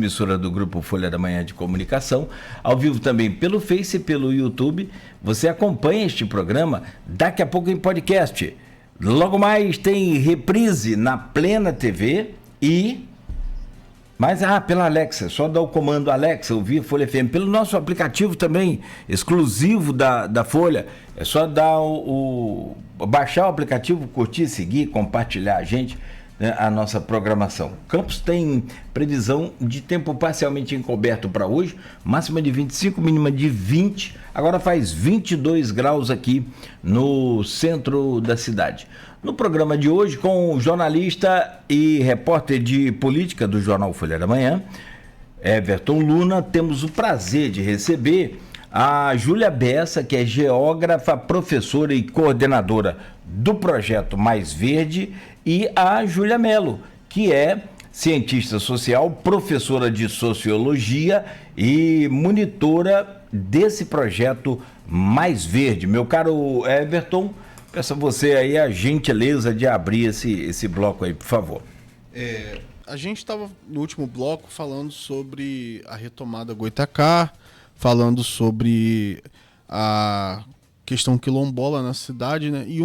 Emissora do Grupo Folha da Manhã de Comunicação, ao vivo também pelo Face e pelo YouTube. Você acompanha este programa daqui a pouco em podcast. Logo mais tem reprise na Plena TV mas pela Alexa, só dá o comando Alexa, ouvir Folha FM, pelo nosso aplicativo também, exclusivo da Folha, é só dar baixar o aplicativo, curtir, seguir, compartilhar a nossa programação. Campos tem previsão de tempo parcialmente encoberto para hoje, máxima de 25, mínima de 20, agora faz 22 graus aqui no centro da cidade. No programa de hoje, com o jornalista e repórter de política do jornal Folha da Manhã, Everton Luna, temos o prazer de receber a Júlia Bessa, que é geógrafa, professora e coordenadora do projeto Mais Verde, e a Júlia Mello, que é cientista social, professora de sociologia e monitora desse projeto Mais Verde. Meu caro Everton, peço a você aí a gentileza de abrir esse bloco aí, por favor. A gente estava no último bloco falando sobre a retomada Goitacá, falando sobre a questão quilombola na cidade, né? E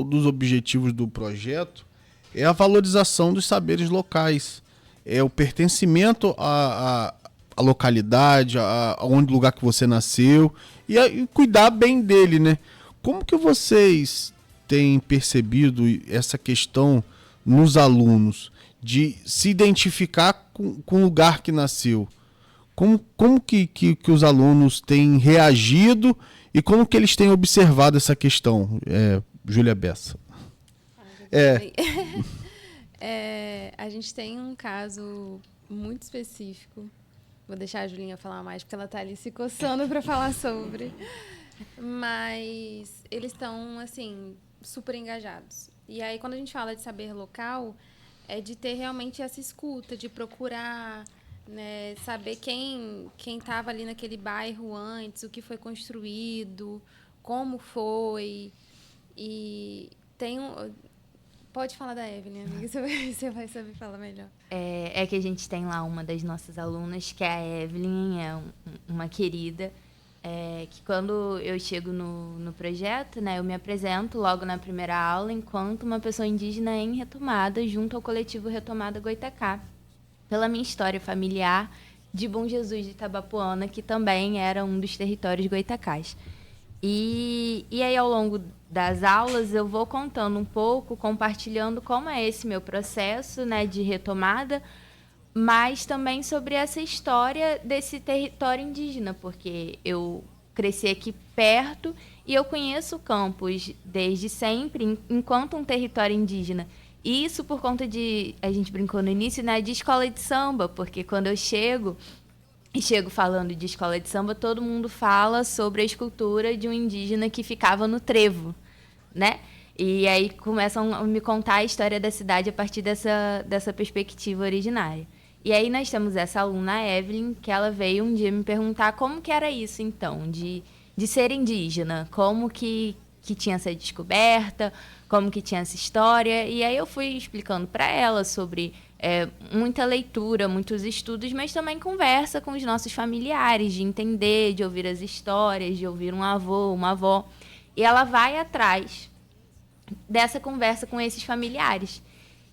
dos objetivos do projeto é a valorização dos saberes locais, é o pertencimento à localidade, aonde lugar que você nasceu e cuidar bem dele, né? Como que vocês têm percebido essa questão nos alunos de se identificar com o lugar que nasceu? Como que os alunos têm reagido e como que eles têm observado essa questão, Júlia Bessa? A gente tem um caso muito específico. Vou deixar a Julinha falar mais, porque ela está ali se coçando para falar sobre. Mas eles estão, assim, super engajados. E aí, quando a gente fala de saber local, é de ter realmente essa escuta, de procurar, né, saber quem estava ali naquele bairro antes, o que foi construído, como foi. E tem Pode falar da Evelyn, amiga, você vai saber falar melhor. É que a gente tem lá uma das nossas alunas, que é a Evelyn, uma querida, que quando eu chego no projeto, né, eu me apresento logo na primeira aula enquanto uma pessoa indígena em retomada, junto ao coletivo Retomada Goitacá, pela minha história familiar de Bom Jesus de Itabapoana, que também era um dos territórios goitacás. E aí, ao longo das aulas, eu vou contando um pouco, compartilhando como é esse meu processo, né, de retomada, mas também sobre essa história desse território indígena, porque eu cresci aqui perto e eu conheço Campos desde sempre enquanto um território indígena. E isso por conta a gente brincou no início, né, de escola de samba, porque quando eu chego falando de escola de samba, todo mundo fala sobre a escultura de um indígena que ficava no trevo, né? E aí começam a me contar a história da cidade a partir dessa perspectiva originária. E aí nós temos essa aluna, Evelyn, que ela veio um dia me perguntar como que era isso, então, de ser indígena, como que tinha essa descoberta, como que tinha essa história. E aí eu fui explicando para ela sobre muita leitura, muitos estudos, mas também conversa com os nossos familiares, de entender, de ouvir as histórias, de ouvir um avô, uma avó. E ela vai atrás dessa conversa com esses familiares.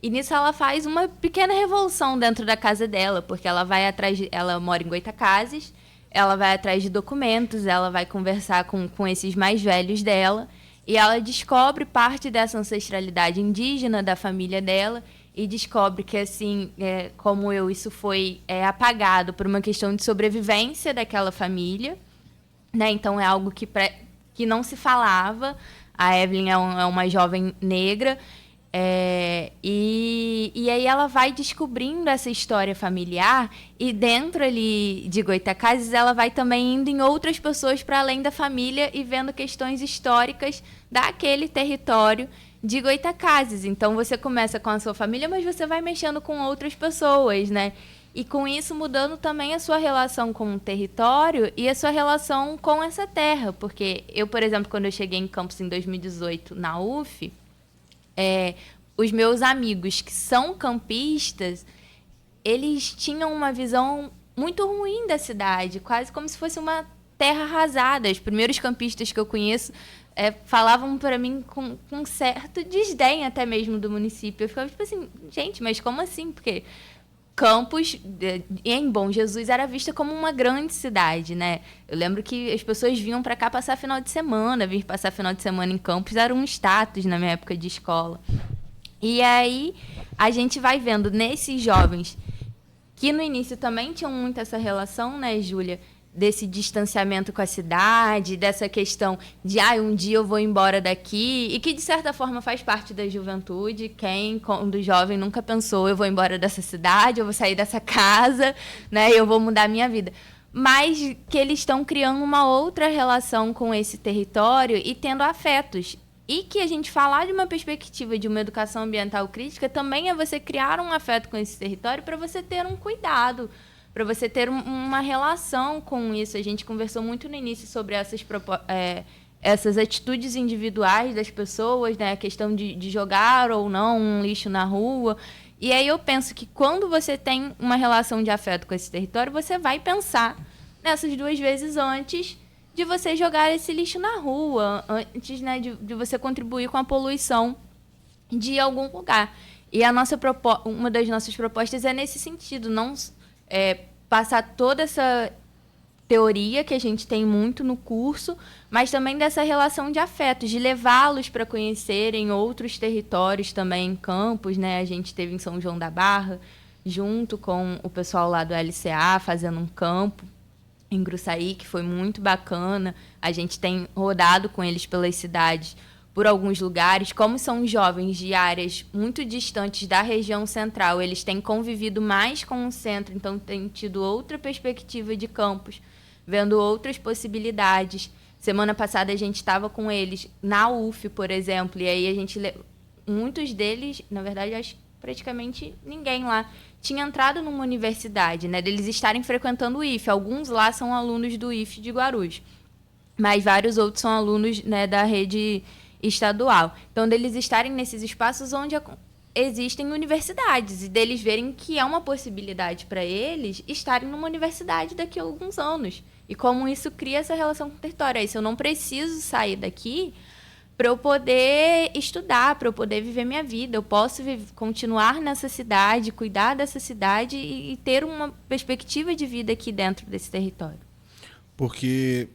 E nisso ela faz uma pequena revolução dentro da casa dela, porque ela vai atrás, ela mora em Goitacazes, ela vai atrás de documentos, ela vai conversar com esses mais velhos dela, e ela descobre parte dessa ancestralidade indígena da família dela, e descobre que, assim, como isso foi apagado por uma questão de sobrevivência daquela família, né? Então é algo que não se falava. A Evelyn é uma jovem negra, e aí ela vai descobrindo essa história familiar, e dentro ali de Goitacazes ela vai também indo em outras pessoas para além da família e vendo questões históricas daquele território de Goitacazes. Então você começa com a sua família, mas você vai mexendo com outras pessoas, né? E com isso mudando também a sua relação com o território e a sua relação com essa terra. Porque eu, por exemplo, quando eu cheguei em Campos em 2018, na UF, os meus amigos que são campistas, eles tinham uma visão muito ruim da cidade, quase como se fosse uma terra arrasada. Os primeiros campistas que eu conheço falavam para mim com um certo desdém até mesmo do município. Eu ficava tipo assim, gente, mas como assim? Porque Campos, em Bom Jesus, era vista como uma grande cidade, né? Eu lembro que as pessoas vinham para cá passar final de semana, vir passar final de semana em Campos era um status na minha época de escola. E aí a gente vai vendo nesses jovens que no início também tinham muito essa relação, né, Júlia? Desse distanciamento com a cidade, dessa questão de um dia eu vou embora daqui, e que de certa forma faz parte da juventude. Quem, quando jovem, nunca pensou eu vou embora dessa cidade, eu vou sair dessa casa, né, eu vou mudar a minha vida. Mas que eles estão criando uma outra relação com esse território e tendo afetos. E que a gente falar de uma perspectiva de uma educação ambiental crítica também é você criar um afeto com esse território para você ter um cuidado, para você ter uma relação com isso. A gente conversou muito no início sobre essas atitudes individuais das pessoas, né? A questão de jogar ou não um lixo na rua. E aí eu penso que quando você tem uma relação de afeto com esse território, você vai pensar nessas 2 vezes antes de você jogar esse lixo na rua, antes, né, de você contribuir com a poluição de algum lugar. E uma das nossas propostas é nesse sentido, não passar toda essa teoria que a gente tem muito no curso, mas também dessa relação de afetos, de levá-los para conhecerem outros territórios também em Campos, né? A gente esteve em São João da Barra, junto com o pessoal lá do LCA, fazendo um campo em Gruçaí, que foi muito bacana. A gente tem rodado com eles pelas cidades, por alguns lugares. Como são jovens de áreas muito distantes da região central, eles têm convivido mais com o centro, então têm tido outra perspectiva de Campos, vendo outras possibilidades. Semana passada a gente estava com eles na UF, por exemplo, e aí muitos deles, na verdade, acho que praticamente ninguém lá tinha entrado numa universidade, né, deles estarem frequentando o IFE. Alguns lá são alunos do IFE de Guarulhos, mas vários outros são alunos, né, da rede estadual. Então, deles estarem nesses espaços onde existem universidades e deles verem que é uma possibilidade para eles estarem numa universidade daqui a alguns anos. E como isso cria essa relação com o território. Isso, eu não preciso sair daqui para eu poder estudar, para eu poder viver minha vida. Eu posso continuar nessa cidade, cuidar dessa cidade e ter uma perspectiva de vida aqui dentro desse território. Porque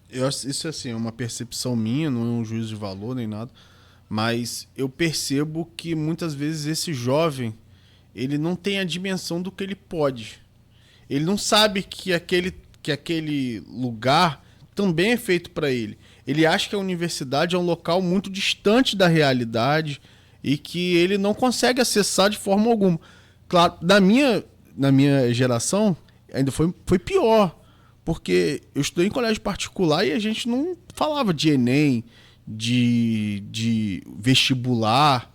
isso assim, é uma percepção minha, não é um juízo de valor nem nada, mas eu percebo que muitas vezes esse jovem, ele não tem a dimensão do que ele pode. Ele não sabe que aquele lugar também é feito para ele. Ele acha que a universidade é um local muito distante da realidade e que ele não consegue acessar de forma alguma. Claro, na minha geração ainda foi pior, porque eu estudei em colégio particular e a gente não falava de Enem, de vestibular.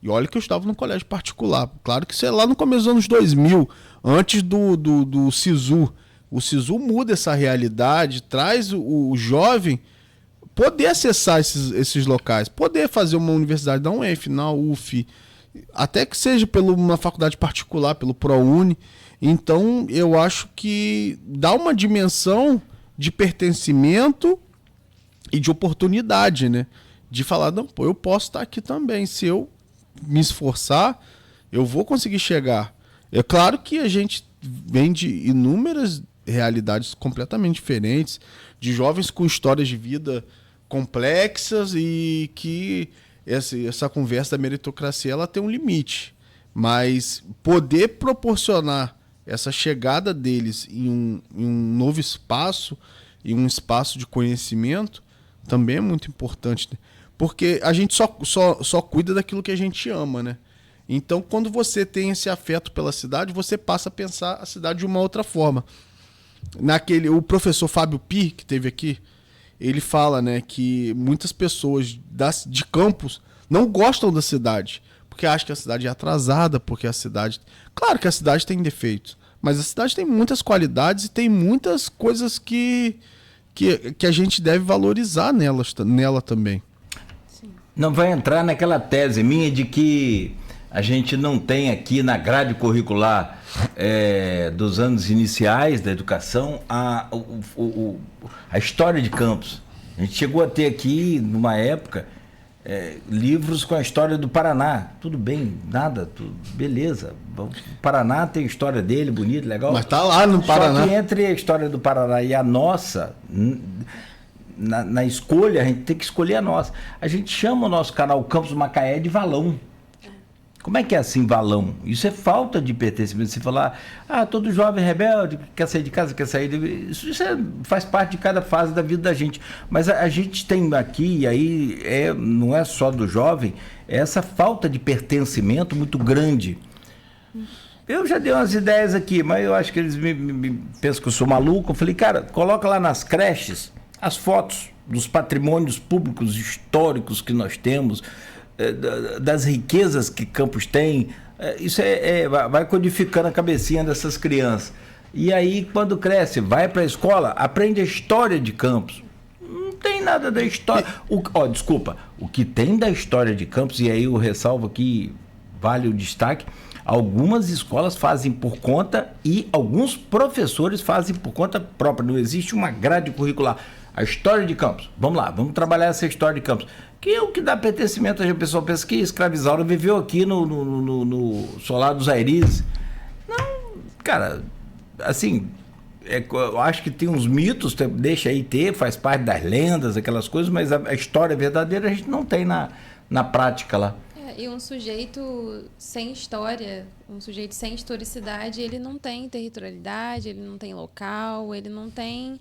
E olha que eu estava no colégio particular. Claro que isso é lá no começo dos anos 2000, antes do SISU. O SISU muda essa realidade, traz o jovem poder acessar esses locais, poder fazer uma universidade da UENF, na UF, até que seja pela uma faculdade particular, pelo ProUni. Então, eu acho que dá uma dimensão de pertencimento e de oportunidade, né? De falar, não, pô, eu posso estar aqui também. Se eu me esforçar, eu vou conseguir chegar. É claro que a gente vem de inúmeras realidades completamente diferentes, de jovens com histórias de vida complexas e que essa conversa da meritocracia ela tem um limite. Mas poder proporcionar essa chegada deles em um novo espaço, em um espaço de conhecimento, também é muito importante, né? Porque a gente só cuida daquilo que a gente ama, né? Então, quando você tem esse afeto pela cidade, você passa a pensar a cidade de uma outra forma. O professor Fábio Pi, que esteve aqui, ele fala, né, que muitas pessoas de Campos não gostam da cidade, porque acham que a cidade é atrasada, porque a cidade... Claro que a cidade tem defeitos, mas a cidade tem muitas qualidades e tem muitas coisas que a gente deve valorizar nela também. Não vai entrar naquela tese minha de que A gente não tem aqui na grade curricular dos anos iniciais da educação a história de Campos. A gente chegou a ter aqui, numa época, livros com a história do Paraná. Tudo bem, nada, tudo, beleza. O Paraná tem a história dele, bonito, legal. Mas tá lá no Paraná. Só que entre a história do Paraná e a nossa, na escolha, a gente tem que escolher a nossa. A gente chama o nosso canal Campos Macaé de Valão. Como é que é assim, Valão? Isso é falta de pertencimento. Você falar, todo jovem rebelde quer sair de casa, quer sair de... Isso faz parte de cada fase da vida da gente. Mas a gente tem aqui, e aí não é só do jovem, é essa falta de pertencimento muito grande. Eu já dei umas ideias aqui, mas eu acho que eles me pensam que eu sou maluco. Eu falei, cara, coloca lá nas creches as fotos dos patrimônios públicos históricos que nós temos, das riquezas que Campos tem. Isso vai codificando a cabecinha dessas crianças. E aí, quando cresce, vai para a escola, aprende a história de Campos. Não tem nada da história. Desculpa, o que tem da história de Campos, e aí eu ressalvo aqui, vale o destaque, algumas escolas fazem por conta e alguns professores fazem por conta própria. Não existe uma grade curricular. A história de Campos. Vamos lá, vamos trabalhar essa história de Campos. Que é o que dá pertencimento. A pessoa pensa que escravizaura viveu aqui no Solar dos Aires. Não, cara, assim, eu acho que tem uns mitos, deixa aí ter, faz parte das lendas, aquelas coisas, mas a história verdadeira a gente não tem na prática lá. E um sujeito sem história, um sujeito sem historicidade, ele não tem territorialidade, ele não tem local, ele não tem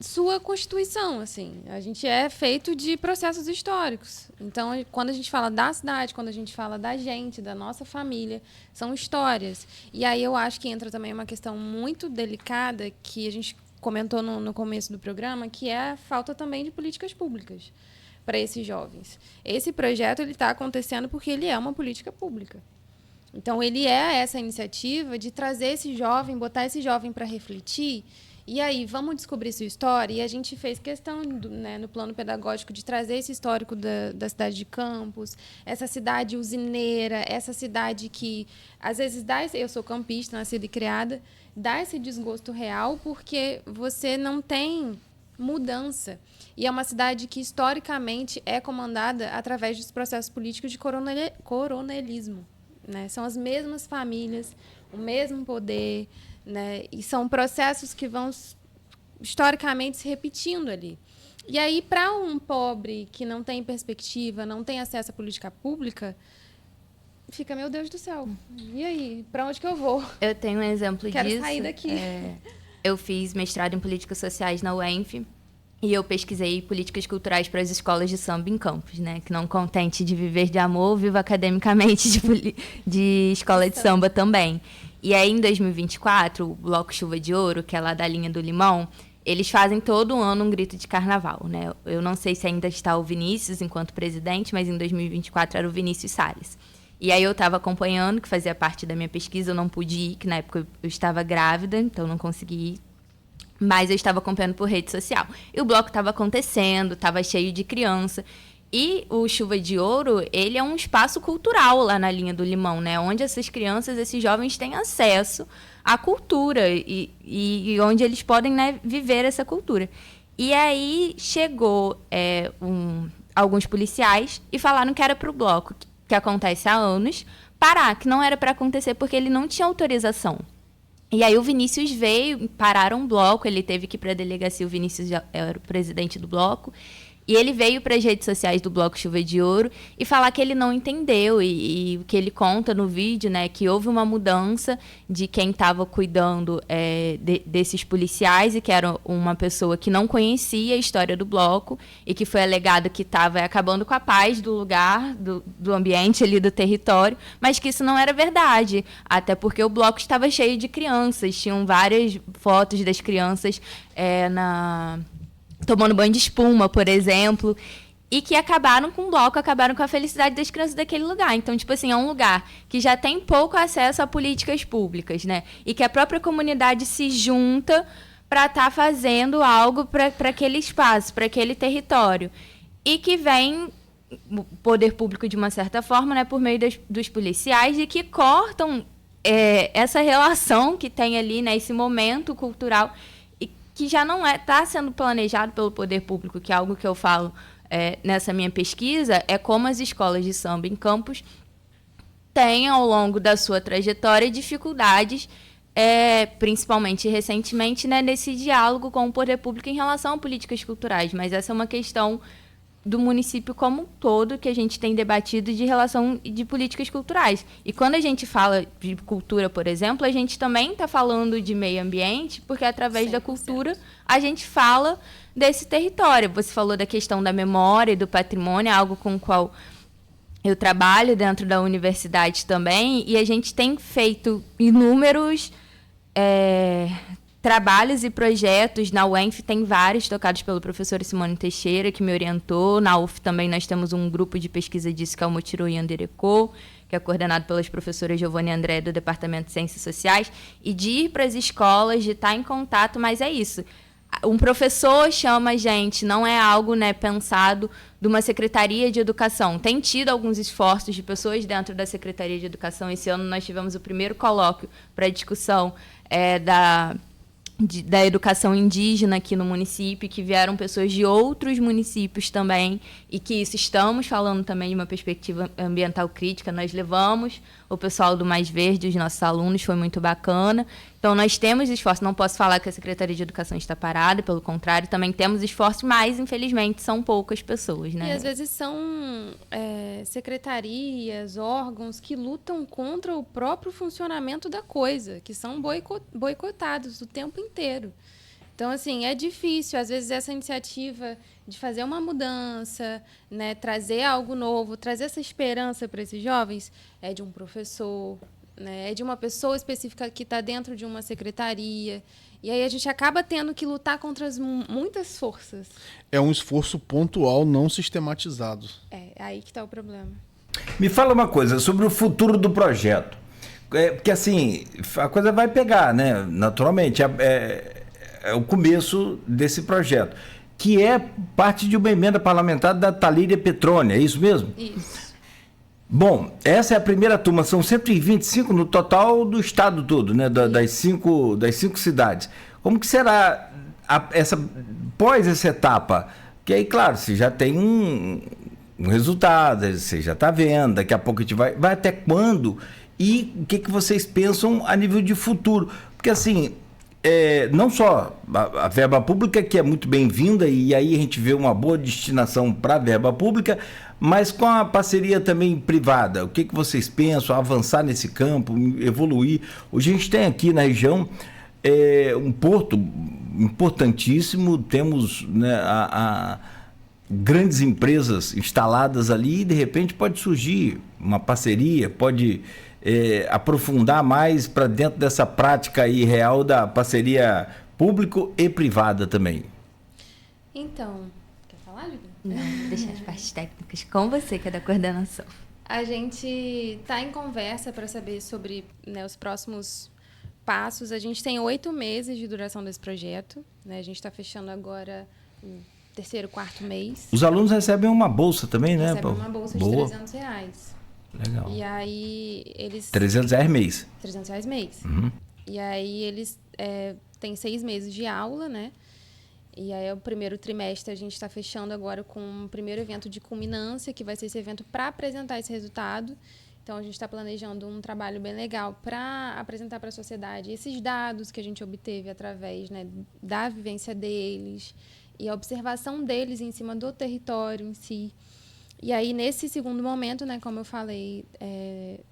sua constituição, assim. A gente é feito de processos históricos. Então, quando a gente fala da cidade, quando a gente fala da gente, da nossa família, são histórias. E aí eu acho que entra também uma questão muito delicada que a gente comentou no começo do programa, que é a falta também de políticas públicas para esses jovens. Esse projeto está acontecendo porque ele é uma política pública. Então, ele é essa iniciativa de trazer esse jovem, botar esse jovem para refletir. E aí, vamos descobrir sua história? E a gente fez questão, no plano pedagógico, de trazer esse histórico da cidade de Campos, essa cidade usineira, essa cidade que, às vezes, eu sou campista, nascida e criada, dá esse desgosto real porque você não tem mudança. E é uma cidade que, historicamente, é comandada através dos processos políticos de coronelismo. Né? São as mesmas famílias, o mesmo poder... Né? E são processos que vão historicamente se repetindo ali. E aí, para um pobre que não tem perspectiva, não tem acesso à política pública, fica, meu Deus do céu, e aí? Para onde que eu vou? Eu tenho um exemplo disso. Quero sair daqui. Eu fiz mestrado em Políticas Sociais na UENF e eu pesquisei políticas culturais para as escolas de samba em Campos, né? Que não contente de viver de amor, vivo academicamente de escola de samba também. E aí, em 2024, o Bloco Chuva de Ouro, que é lá da linha do Limão, eles fazem todo ano um grito de carnaval, né? Eu não sei se ainda está o Vinícius enquanto presidente, mas em 2024 era o Vinícius Salles. E aí eu estava acompanhando, que fazia parte da minha pesquisa, eu não pude ir, que na época eu estava grávida, então não consegui ir. Mas eu estava acompanhando por rede social. E o bloco estava acontecendo, estava cheio de criança. E o Chuva de Ouro, ele é um espaço cultural lá na linha do Limão, né? Onde essas crianças, esses jovens têm acesso à cultura e onde eles podem, né, viver essa cultura. E aí chegou alguns policiais e falaram que era para o bloco, que acontece há anos, parar, que não era para acontecer porque ele não tinha autorização. E aí o Vinícius veio, pararam o bloco, ele teve que ir para a delegacia, o Vinícius já era o presidente do bloco, e ele veio para as redes sociais do Bloco Chuva de Ouro e falar que ele não entendeu e o que ele conta no vídeo, né, que houve uma mudança de quem estava cuidando desses policiais e que era uma pessoa que não conhecia a história do bloco e que foi alegado que estava acabando com a paz do lugar, do ambiente ali do território, mas que isso não era verdade, até porque o bloco estava cheio de crianças, tinham várias fotos das crianças tomando banho de espuma, por exemplo, e que acabaram com o bloco, acabaram com a felicidade das crianças daquele lugar. Então, tipo assim, é um lugar que já tem pouco acesso a políticas públicas, né? E que a própria comunidade se junta para estar fazendo algo para aquele espaço, para aquele território. E que vem o poder público de uma certa forma, né, por meio dos policiais, e que cortam essa relação que tem ali, né, esse momento cultural, e que já não está sendo planejado pelo poder público, que é algo que eu falo nessa minha pesquisa, é como as escolas de samba em Campos têm, ao longo da sua trajetória, dificuldades, principalmente recentemente, né, nesse diálogo com o poder público em relação a políticas culturais. Mas essa é uma questão do município como um todo que a gente tem debatido de relação de políticas culturais. E quando a gente fala de cultura, por exemplo, a gente também está falando de meio ambiente, porque através 100%. Da cultura a gente fala desse território. Você falou da questão da memória e do patrimônio, algo com o qual eu trabalho dentro da universidade também, e a gente tem feito inúmeros trabalhos e projetos. Na UENF tem vários tocados pelo professor Simone Teixeira, que me orientou. Na UF também nós temos um grupo de pesquisa disso, que é o Motirô Yanderecô, que é coordenado pelas professoras Giovanni e André, do Departamento de Ciências Sociais, e de ir para as escolas, de estar em contato, mas é isso. Um professor chama a gente, não é algo, né, pensado de uma Secretaria de Educação. Tem tido alguns esforços de pessoas dentro da Secretaria de Educação. Esse ano nós tivemos o primeiro colóquio para discussão da educação indígena aqui no município, que vieram pessoas de outros municípios também, e que isso estamos falando também de uma perspectiva ambiental crítica. Nós levamos o pessoal do Mais Verde, os nossos alunos, foi muito bacana. Então, nós temos esforço, não posso falar que a Secretaria de Educação está parada, pelo contrário, também temos esforço, mas, infelizmente, são poucas pessoas, né? E, às vezes, são secretarias, órgãos que lutam contra o próprio funcionamento da coisa, que são boicotados o tempo inteiro. Então, assim, é difícil, às vezes, essa iniciativa de fazer uma mudança, né, trazer algo novo, trazer essa esperança para esses jovens, é de um professor, né, é de uma pessoa específica que está dentro de uma secretaria. E aí a gente acaba tendo que lutar contra muitas forças. É um esforço pontual, não sistematizado. É aí que está o problema. Me fala uma coisa sobre o futuro do projeto. Porque, assim, a coisa vai pegar, né? Naturalmente. É o começo desse projeto, que é parte de uma emenda parlamentar da Thalíria Petroni, é isso mesmo? Isso. Bom, essa é a primeira turma, são 125 no total do estado todo, né? Das cinco cidades. Como que será após essa etapa? Que aí, claro, você já tem um resultado, você já está vendo, daqui a pouco a gente vai até quando? E o que vocês pensam a nível de futuro? Porque, assim, não só a verba pública, que é muito bem-vinda, e aí a gente vê uma boa destinação para a verba pública, mas com a parceria também privada. O que vocês pensam, avançar nesse campo, evoluir? Hoje a gente tem aqui na região um porto importantíssimo, temos, né, grandes empresas instaladas ali, e de repente pode surgir uma parceria, pode aprofundar mais para dentro dessa prática aí real da parceria público e privada também. Então, quer falar, Júlia? Não, deixar as partes técnicas com você, que é da coordenação. A gente está em conversa para saber sobre, né, os próximos passos. A gente tem 8 meses de duração desse projeto, né? A gente está fechando agora o 3º, 4º mês. Os alunos recebem uma bolsa também, né? Recebem uma bolsa de R$300. Legal. E aí eles... R$300 mês. R$300 mês. Uhum. E aí eles têm 6 meses de aula, né? E aí o primeiro trimestre a gente está fechando agora com o primeiro evento de culminância, que vai ser esse evento para apresentar esse resultado. Então, a gente está planejando um trabalho bem legal para apresentar para a sociedade esses dados que a gente obteve através, né, da vivência deles e a observação deles em cima do território em si. E aí, nesse segundo momento, né, como eu falei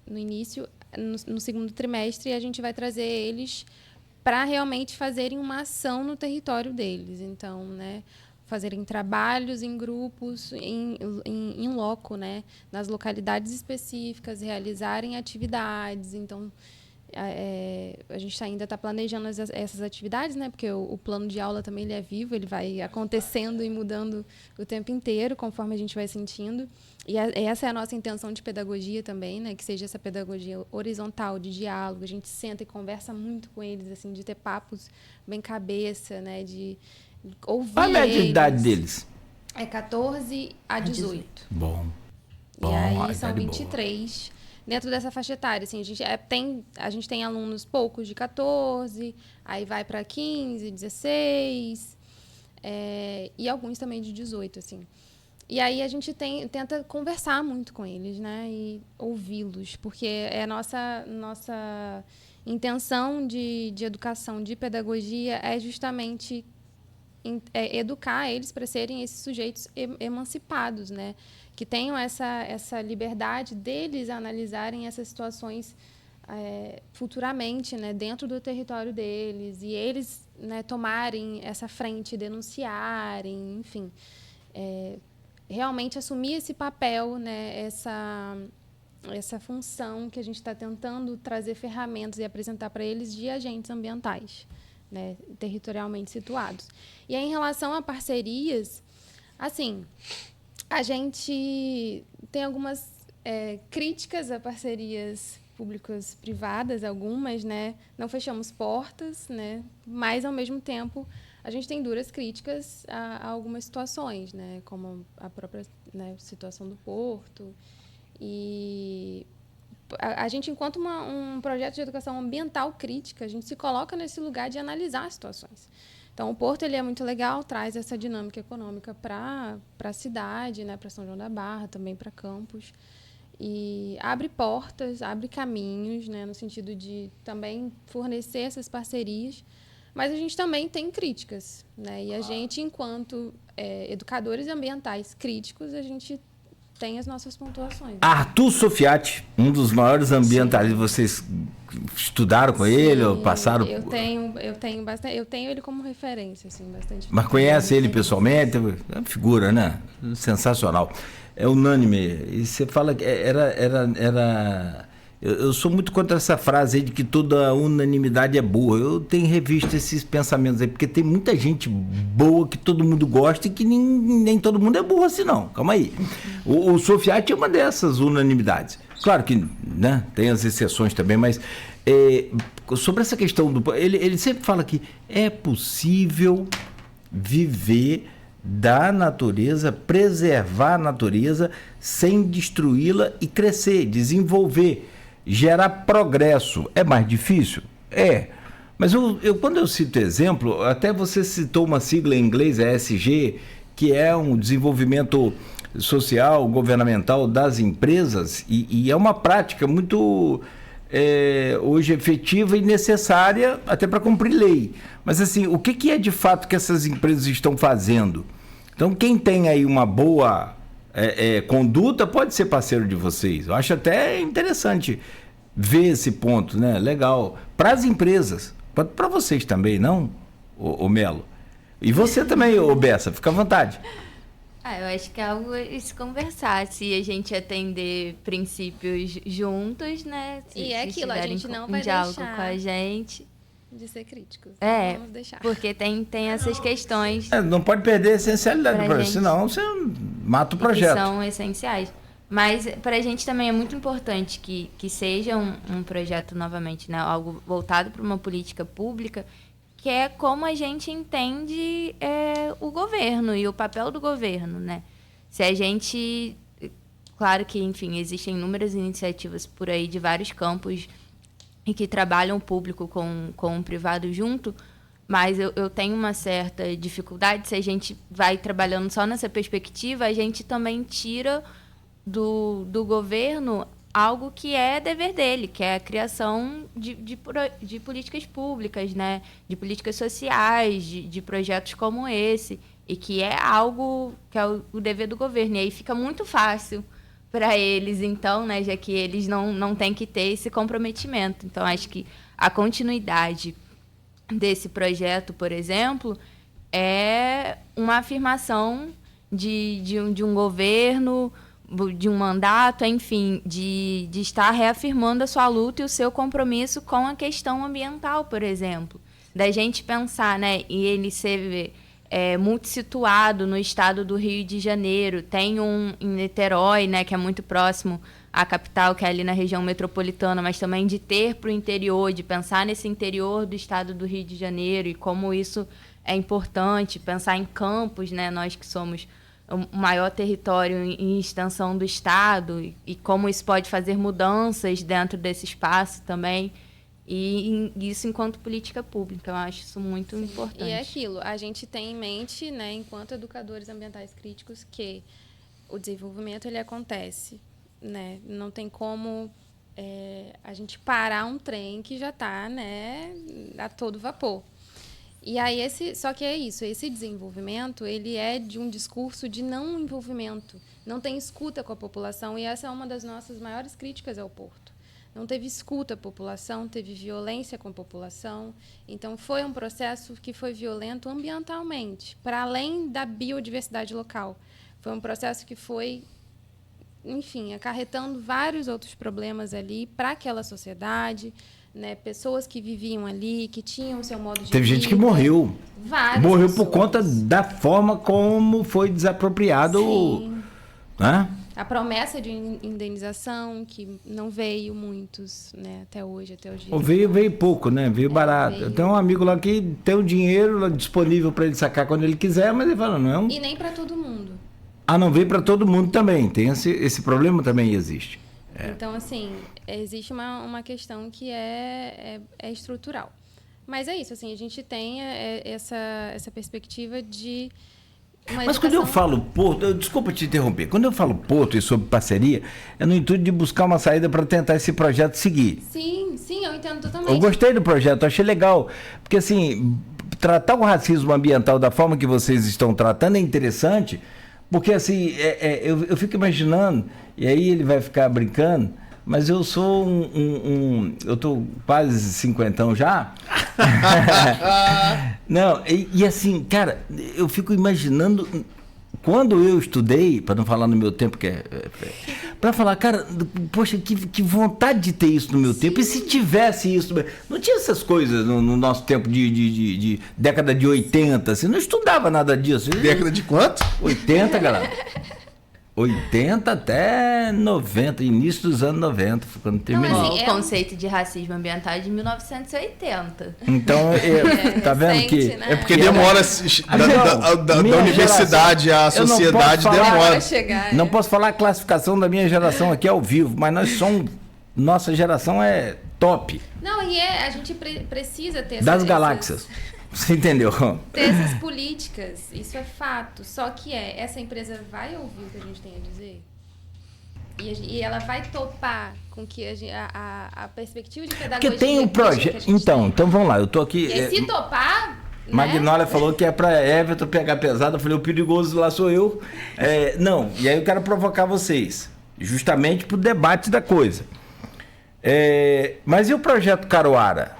no início, no segundo trimestre, a gente vai trazer eles para realmente fazerem uma ação no território deles. Então, né, fazerem trabalhos em grupos, em loco, né, nas localidades específicas, realizarem atividades. Então, a gente ainda está planejando essas atividades, né, porque o plano de aula também ele é vivo, ele vai acontecendo e mudando o tempo inteiro, conforme a gente vai sentindo. E essa é a nossa intenção de pedagogia também, né, que seja essa pedagogia horizontal, de diálogo. A gente senta e conversa muito com eles, assim, de ter papos bem cabeça, né, de ouvir. Qual é a média de idade deles? É 14 a 18. Bom. E aí tá são de boa. 23 dentro dessa faixa etária. Assim, a gente tem alunos poucos de 14, aí vai para 15, 16, e alguns também de 18, assim. E aí a gente tenta conversar muito com eles, né? E ouvi-los, porque é a nossa intenção de educação, de pedagogia, é justamente educar eles para serem esses sujeitos emancipados, né? Que tenham essa liberdade deles analisarem essas situações futuramente, né? Dentro do território deles, e eles, né, tomarem essa frente, denunciarem, enfim. Realmente assumir esse papel, né, essa função que a gente está tentando trazer ferramentas e apresentar para eles de agentes ambientais, né, territorialmente situados. E aí, em relação a parcerias, assim, a gente tem algumas críticas a parcerias públicas privadas, algumas, né? Não fechamos portas, né? Mas, ao mesmo tempo, a gente tem duras críticas a algumas situações, né? Como a própria, né, situação do porto. E a gente, enquanto um projeto de educação ambiental crítica, a gente se coloca nesse lugar de analisar as situações. Então, o porto ele é muito legal, traz essa dinâmica econômica para a cidade, né, para São João da Barra, também para Campos. E abre portas, abre caminhos, né, no sentido de também fornecer essas parcerias. Mas a gente também tem críticas, né? E a gente, enquanto educadores ambientais críticos, a gente tem as nossas pontuações. Arthur Sofiati, um dos maiores ambientalistas, vocês estudaram com ele ou passaram? Eu tenho bastante, eu tenho ele como referência, assim, bastante. Mas conhece ele pessoalmente? É uma figura, né? Sensacional. É unânime. E você fala que eu sou muito contra essa frase aí de que toda unanimidade é boa. Eu tenho revisto esses pensamentos aí, porque tem muita gente boa que todo mundo gosta e que nem todo mundo é burro assim, não. Calma aí. O Sofiati é uma dessas unanimidades. Claro que, né, tem as exceções também, mas sobre essa questão ele sempre fala que é possível viver da natureza, preservar a natureza sem destruí-la e crescer, desenvolver. Gerar progresso é mais difícil? Mas quando eu cito exemplo, até você citou uma sigla em inglês, ESG, que é um desenvolvimento social, governamental das empresas, e é uma prática muito hoje efetiva e necessária até para cumprir lei. Mas assim, o que é de fato que essas empresas estão fazendo? Então, quem tem aí uma boa conduta pode ser parceiro de vocês. Eu acho até interessante ver esse ponto, né? Legal. Para as empresas, para vocês também, não, o Melo? E você também, ô Bessa, fica à vontade. Eu acho que é algo se conversar, se a gente atender princípios juntos, né? E é aquilo, a gente não vai diálogo deixar com a gente. De ser críticos. Vamos deixar. Porque tem essas questões. Não pode perder a essencialidade do projeto, senão você mata o projeto. Que são essenciais. Mas para a gente também é muito importante que seja um projeto, novamente, né, algo voltado para uma política pública, que é como a gente entende o governo e o papel do governo, né? Se a gente... Claro que, enfim, existem inúmeras iniciativas por aí de vários campos e que trabalham o público com o privado junto, mas eu tenho uma certa dificuldade. Se a gente vai trabalhando só nessa perspectiva, a gente também tira do governo algo que é dever dele, que é a criação de políticas públicas, né? De políticas sociais, de projetos como esse, e que é algo que é o dever do governo. E aí fica muito fácil para eles, então, né, já que eles não têm que ter esse comprometimento. Então, acho que a continuidade desse projeto, por exemplo, é uma afirmação de um governo, de um mandato, enfim, de estar reafirmando a sua luta e o seu compromisso com a questão ambiental, por exemplo. Da gente pensar, né, e ele ser muito situado no estado do Rio de Janeiro. Tem um em Niterói, né, que é muito próximo à capital, que é ali na região metropolitana, mas também de ter para o interior, de pensar nesse interior do estado do Rio de Janeiro e como isso é importante, pensar em Campos, né, nós que somos o maior território em extensão do Estado e como isso pode fazer mudanças dentro desse espaço também. E isso enquanto política pública, eu acho isso muito importante. E é aquilo, a gente tem em mente, né, enquanto educadores ambientais críticos, que o desenvolvimento ele acontece, né? Não tem como a gente parar um trem que já está, né, a todo vapor. E aí só que é isso, esse desenvolvimento ele é de um discurso de não envolvimento, não tem escuta com a população, e essa é uma das nossas maiores críticas ao Porto. Não teve escuta à população, teve violência com a população. Então, foi um processo que foi violento ambientalmente, para além da biodiversidade local. Foi um processo que foi, enfim, acarretando vários outros problemas ali para aquela sociedade, né? Pessoas que viviam ali, que tinham o seu modo de Teve vida. gente que morreu. Várias Morreu pessoas. por conta da forma como foi desapropriado. Sim. Né? A promessa de indenização, que não veio muitos, né, até hoje, até o dia. Veio pouco, né? Veio barato. veio. Eu tenho um amigo lá que tem o dinheiro lá disponível para ele sacar quando ele quiser, mas ele fala, não é um... E nem para todo mundo. Ah, não veio para todo mundo também. Tem esse problema também existe. Então, assim, existe uma questão que é estrutural. Mas é isso, assim, a gente tem essa perspectiva de uma Mas quando eu educação... falo Porto, desculpa te interromper, quando eu falo Porto e sobre parceria, é no intuito de buscar uma saída para tentar esse projeto seguir. Sim, eu entendo totalmente. Eu gostei do projeto, achei legal, porque assim, tratar o racismo ambiental da forma que vocês estão tratando é interessante, porque assim, eu fico imaginando, e aí ele vai ficar brincando, mas eu sou eu tô quase 50 já. Não, e assim, cara, eu fico imaginando, quando eu estudei, para não falar no meu tempo, para falar, cara, poxa, que vontade de ter isso no meu tempo, e se tivesse isso, não tinha essas coisas no nosso tempo de década de 80, assim, não estudava nada disso. Década de quanto? 80, galera. 80 até 90, início dos anos 90, quando terminou. assim, O conceito de racismo ambiental é de 1980. Então, tá vendo recente, que... né? É porque demora, da universidade à sociedade demora. Chegar, Não posso falar a classificação da minha geração aqui ao vivo, mas nossa geração é top. Não, e a gente precisa ter Das galáxias. Você entendeu? ter essas políticas, isso é fato. Só que essa empresa vai ouvir o que a gente tem a dizer? E ela vai topar com que a perspectiva de pedagogia... Porque tem um projeto... Então vamos lá, eu tô aqui... E aí, se topar... Magnólia falou que é pra Everton pegar pesado. Eu falei, o perigoso lá sou eu. Não, e aí eu quero provocar vocês, justamente pro debate da coisa. Mas e o projeto Caruara,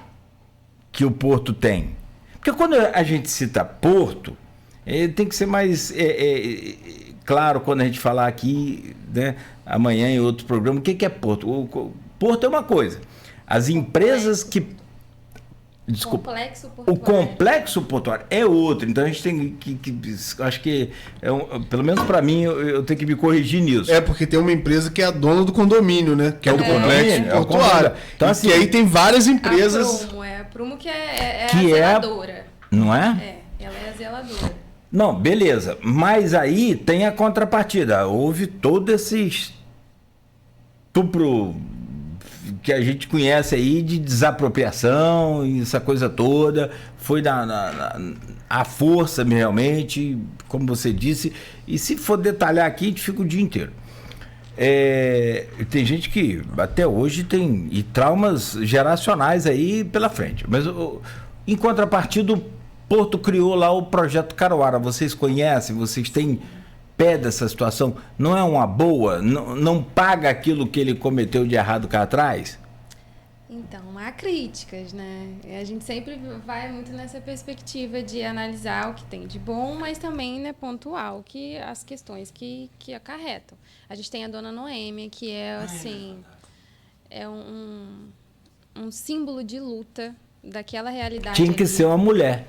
que o Porto tem? Porque quando a gente cita Porto, tem que ser mais claro quando a gente falar aqui, né, amanhã em outro programa, o que é Porto? O Porto é uma coisa. As empresas que... Desculpa. O complexo portuário é outro. Então a gente tem que acho que, pelo menos para mim, eu tenho que me corrigir nisso. É porque tem uma empresa que é a dona do condomínio, né? Que é do complexo condomínio, portuário. Então, assim, e aí tem várias empresas... A Prumo que é a que zeladora. Não é? Ela é a zeladora. Não, beleza. Mas aí tem a contrapartida. Houve todo esse estupro que a gente conhece aí de desapropriação e essa coisa toda. Foi a força realmente, como você disse. E se for detalhar aqui, a gente fica o dia inteiro. Tem gente que até hoje tem traumas geracionais aí pela frente. Mas em contrapartida, o Porto criou lá o projeto Caruara. Vocês conhecem? Vocês têm pé dessa situação? Não é uma boa? Não paga aquilo que ele cometeu de errado cá atrás? Então, há críticas, né? A gente sempre vai muito nessa perspectiva de analisar o que tem de bom, mas também, né, pontual as questões que acarretam. A gente tem a Dona Noêmia, que é, assim, um símbolo de luta daquela realidade. Tinha que ser uma mulher.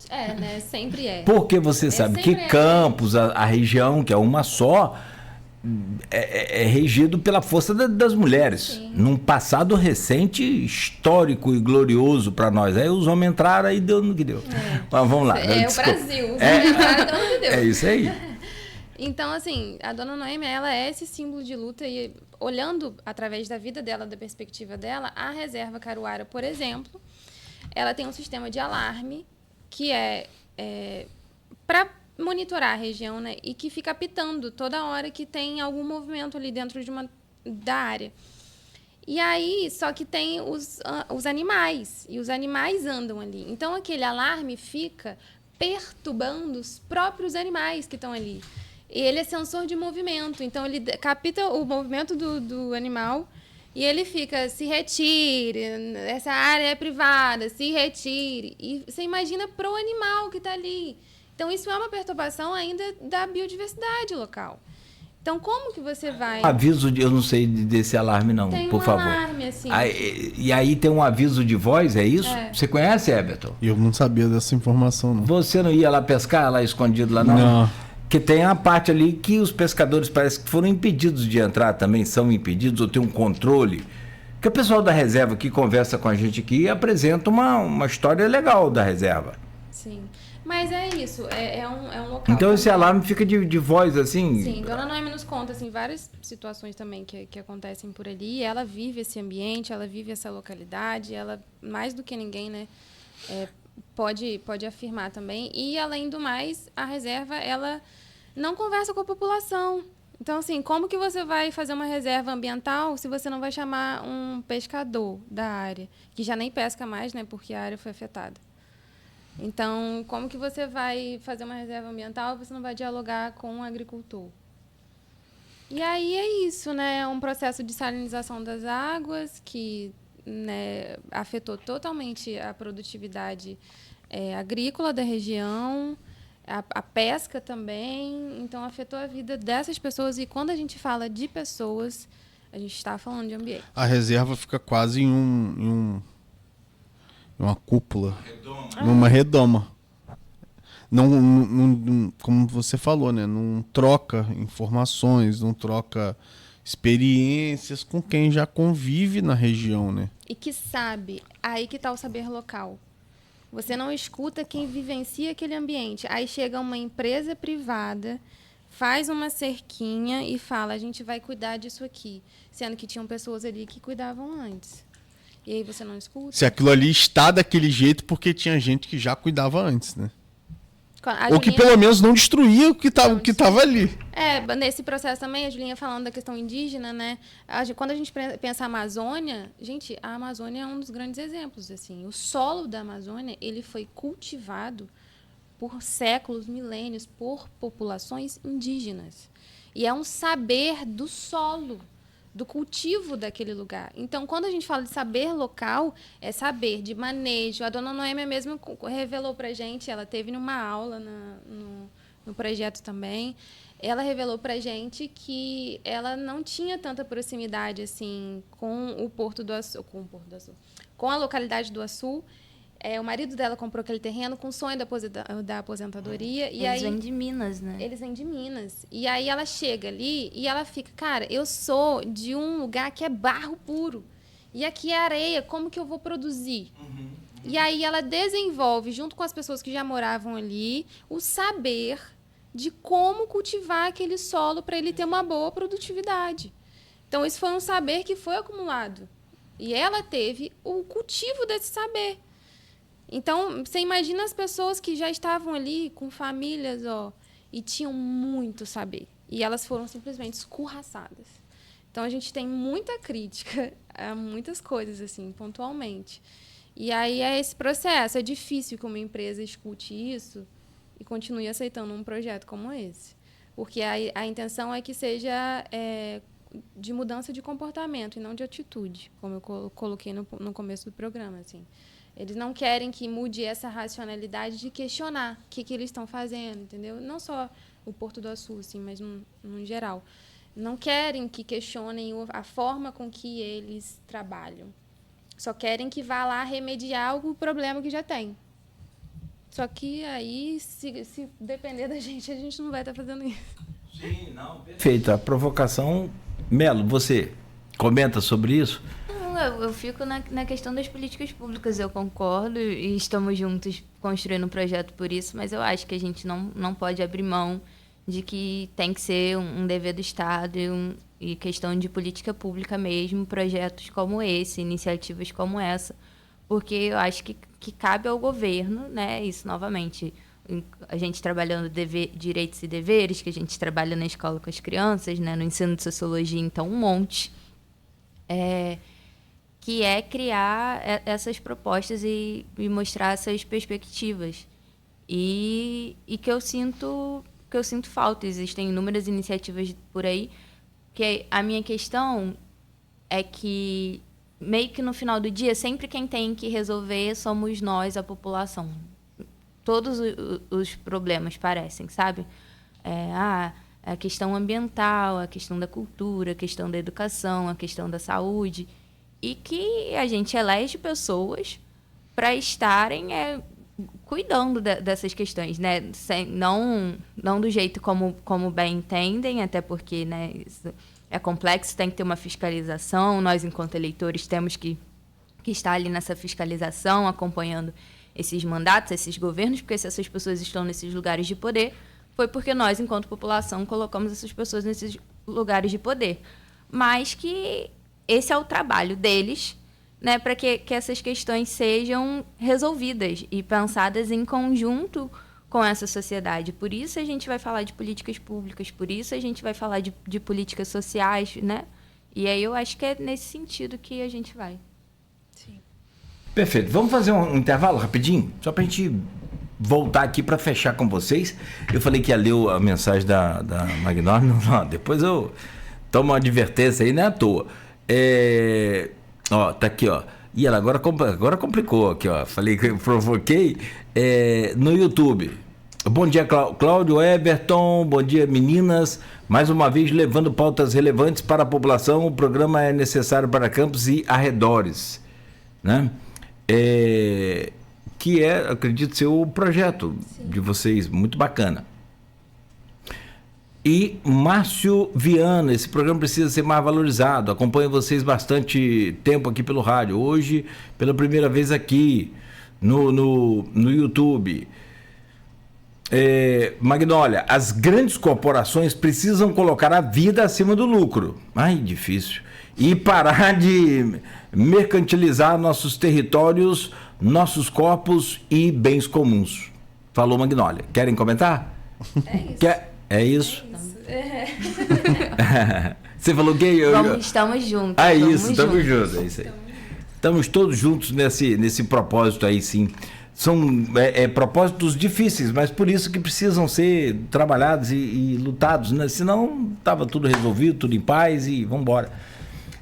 Né? Sempre é. Porque você sabe que Campos, a região, que é uma só, é regido pela força das mulheres. Sim. Num passado recente, histórico e glorioso para nós. Aí os homens entraram e deu no que deu. Mas vamos lá. Desculpa. O Brasil. Os homens entraram e deu no que deu. É isso aí. Então, assim, a dona Noêmia, ela é esse símbolo de luta e olhando através da vida dela, da perspectiva dela, a reserva Caruara, por exemplo, ela tem um sistema de alarme que é para monitorar a região, né? E que fica apitando toda hora que tem algum movimento ali dentro da área. E aí, só que tem os animais, e os animais andam ali. Então, aquele alarme fica perturbando os próprios animais que estão ali. E ele é sensor de movimento, então ele capta o movimento do animal e ele fica, se retire, essa área é privada, se retire. E você imagina para o animal que está ali. Então, isso é uma perturbação ainda da biodiversidade local. Então, como que você vai... Aviso eu não sei desse alarme não, tem por favor. Alarme, assim. E aí tem um aviso de voz, é isso? É. Você conhece, Everton? Eu não sabia dessa informação, não. Você não ia lá pescar, lá escondido lá não? Não. Que tem a parte ali que os pescadores parece que foram impedidos de entrar também, são impedidos ou tem um controle. Que o pessoal da reserva que conversa com a gente aqui apresenta uma história legal da reserva. Sim. Mas é isso, é um local... Então esse também. alarme fica de voz assim? Sim, Dona Noêmia nos conta assim, várias situações também que acontecem por ali. Ela vive esse ambiente, ela vive essa localidade, ela, mais do que ninguém, né, pode afirmar também. E, além do mais, a reserva, ela não conversa com a população. Então, assim, como que você vai fazer uma reserva ambiental se você não vai chamar um pescador da área, que já nem pesca mais, né, porque a área foi afetada? Então, como que você vai fazer uma reserva ambiental e você não vai dialogar com um agricultor? E aí é isso, né? É um processo de salinização das águas que, né, afetou totalmente a produtividade agrícola da região, a pesca também. Então, afetou a vida dessas pessoas. E quando a gente fala de pessoas, a gente está falando de ambiente. A reserva fica quase em uma cúpula, numa redoma. Não, como você falou, né? Não troca informações, não troca experiências com quem já convive na região, né? E que sabe, aí que está o saber local. Você não escuta quem vivencia aquele ambiente. Aí chega uma empresa privada, faz uma cerquinha e fala, a gente vai cuidar disso aqui. Sendo que tinham pessoas ali que cuidavam antes. E aí você não escuta? Se aquilo ali está daquele jeito porque tinha gente que já cuidava antes, né? Ou que pelo menos não destruía o que estava ali. Nesse processo também, a Julinha falando da questão indígena, né? Quando a gente pensa a Amazônia, gente, a Amazônia é um dos grandes exemplos, assim. O solo da Amazônia, ele foi cultivado por séculos, milênios, por populações indígenas. E é um saber do solo, do cultivo daquele lugar. Então, quando a gente fala de saber local, é saber de manejo. A dona Noêmia mesmo revelou para a gente, ela teve numa aula no projeto também, ela revelou para a gente que ela não tinha tanta proximidade assim com o Porto do Açu, com a localidade do Açu. O marido dela comprou aquele terreno com o sonho da aposentadoria. Eles vêm de Minas, né? Eles vêm de Minas. E aí ela chega ali e ela fica, cara, eu sou de um lugar que é barro puro. E aqui é areia, como que eu vou produzir? E aí ela desenvolve, junto com as pessoas que já moravam ali, o saber de como cultivar aquele solo para ele ter uma boa produtividade. Então, isso foi um saber que foi acumulado. E ela teve o cultivo desse saber. Então, você imagina as pessoas que já estavam ali com famílias, e tinham muito saber. E elas foram simplesmente escorraçadas. Então, a gente tem muita crítica a muitas coisas, assim, pontualmente. E aí é esse processo. É difícil que uma empresa escute isso e continue aceitando um projeto como esse. Porque a intenção é que seja de mudança de comportamento e não de atitude, como eu coloquei no começo do programa, assim. Eles não querem que mude essa racionalidade de questionar o que eles estão fazendo, entendeu? Não só o Porto do Açu, assim, mas no geral. Não querem que questionem a forma com que eles trabalham. Só querem que vá lá remediar o problema que já tem. Só que aí, se depender da gente, a gente não vai estar fazendo isso. Sim, não. Perfeito. A provocação... Melo, você comenta sobre isso? Eu fico na questão das políticas públicas, eu concordo e estamos juntos construindo um projeto por isso, mas eu acho que a gente não pode abrir mão de que tem que ser um dever do Estado e questão de política pública mesmo, projetos como esse, iniciativas como essa, porque eu acho que cabe ao governo, né, isso novamente, a gente trabalhando direitos e deveres, que a gente trabalha na escola com as crianças, né, no ensino de sociologia, então um monte, que é criar essas propostas e mostrar essas perspectivas. E que eu sinto falta. Existem inúmeras iniciativas por aí, que a minha questão é que, meio que no final do dia, sempre quem tem que resolver somos nós, a população. Todos os problemas parecem, sabe? A questão ambiental, a questão da cultura, a questão da educação, a questão da saúde. E que a gente elege pessoas para estarem cuidando dessas questões, né? Não do jeito como bem entendem, até porque, né, isso é complexo, tem que ter uma fiscalização. Nós, enquanto eleitores, temos que estar ali nessa fiscalização, acompanhando esses mandatos, esses governos, porque se essas pessoas estão nesses lugares de poder, foi porque nós, enquanto população, colocamos essas pessoas nesses lugares de poder. Mas que esse é o trabalho deles, né, para que essas questões sejam resolvidas e pensadas em conjunto com essa sociedade. Por isso a gente vai falar de políticas públicas, por isso a gente vai falar de políticas sociais, né? E aí eu acho que é nesse sentido que a gente vai. Sim. Perfeito. Vamos fazer um intervalo rapidinho, só para a gente voltar aqui para fechar com vocês. Eu falei que ia ler a mensagem da Magnólia, não, depois eu tomo uma advertência aí, não é à toa. Ó, tá aqui, ó. E ela agora complicou aqui, ó. Falei que eu provoquei no YouTube. Bom dia, Cláudio, Everton. Bom dia, meninas. Mais uma vez levando pautas relevantes para a população. O programa é necessário para Campos e arredores, né? Que acredito ser o projeto de vocês, muito bacana. E Márcio Viana, esse programa precisa ser mais valorizado. Acompanho vocês bastante tempo aqui pelo rádio. Hoje, pela primeira vez aqui no YouTube. Magnólia, as grandes corporações precisam colocar a vida acima do lucro. Ai, difícil. E parar de mercantilizar nossos territórios, nossos corpos e bens comuns. Falou Magnólia. Querem comentar? É isso? Você falou que estamos juntos. Estamos juntos. É isso aí. Estamos todos juntos nesse propósito aí, sim. São propósitos difíceis, mas por isso que precisam ser trabalhados e lutados, né? Senão estava tudo resolvido, tudo em paz e vamos embora.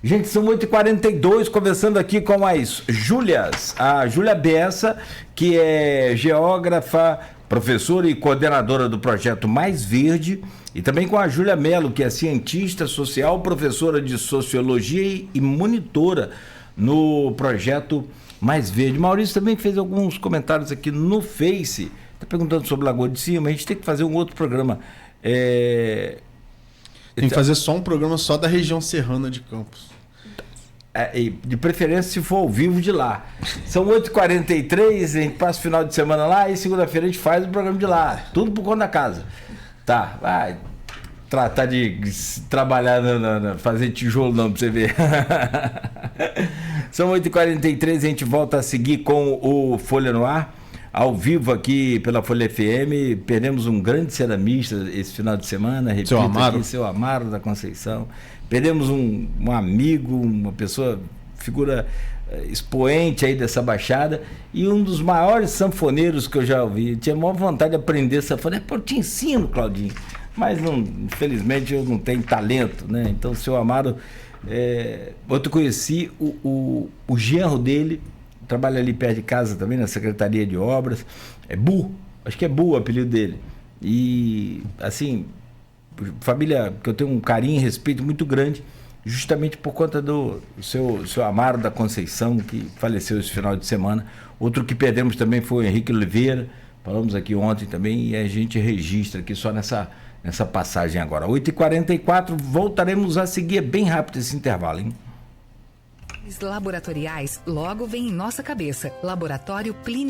Gente, são 8h42, conversando aqui com as Júlias. A Júlia Bessa, que é geógrafa, professora e coordenadora do projeto Mais Verde, e também com a Júlia Mello, que é cientista social, professora de sociologia e monitora no projeto Mais Verde. Maurício também fez alguns comentários aqui no Face, está perguntando sobre Lagoa de Cima. A gente tem que fazer um outro programa. Tem que fazer só um programa só da região serrana de Campos. De preferência se for ao vivo de lá. São 8h43, a gente passa o final de semana lá e segunda-feira a gente faz o programa de lá. Tudo por conta da casa. Tá, vai tratar de trabalhar, fazer tijolo não, pra você ver. São 8h43, a gente volta a seguir com o Folha no Ar, ao vivo aqui pela Folha FM. Perdemos um grande ceramista esse final de semana, repito aqui, seu Amaro da Conceição. Perdemos um amigo, uma pessoa, figura expoente aí dessa baixada, e um dos maiores sanfoneiros que eu já ouvi. Eu tinha a maior vontade de aprender sanfona. Eu te ensino, Claudinho, mas não, infelizmente eu não tenho talento, né? Então o seu Amaro, eu conheci o genro dele, trabalha ali perto de casa também, na Secretaria de Obras, acho que é Bu o apelido dele, e assim, família que eu tenho um carinho e respeito muito grande, justamente por conta do seu Amaro da Conceição, que faleceu esse final de semana. Outro que perdemos também foi o Henrique Oliveira, falamos aqui ontem também, e a gente registra aqui só nessa passagem agora. 8h44, voltaremos a seguir bem rápido esse intervalo, hein? Laboratoriais logo vem em nossa cabeça. Laboratório Clínico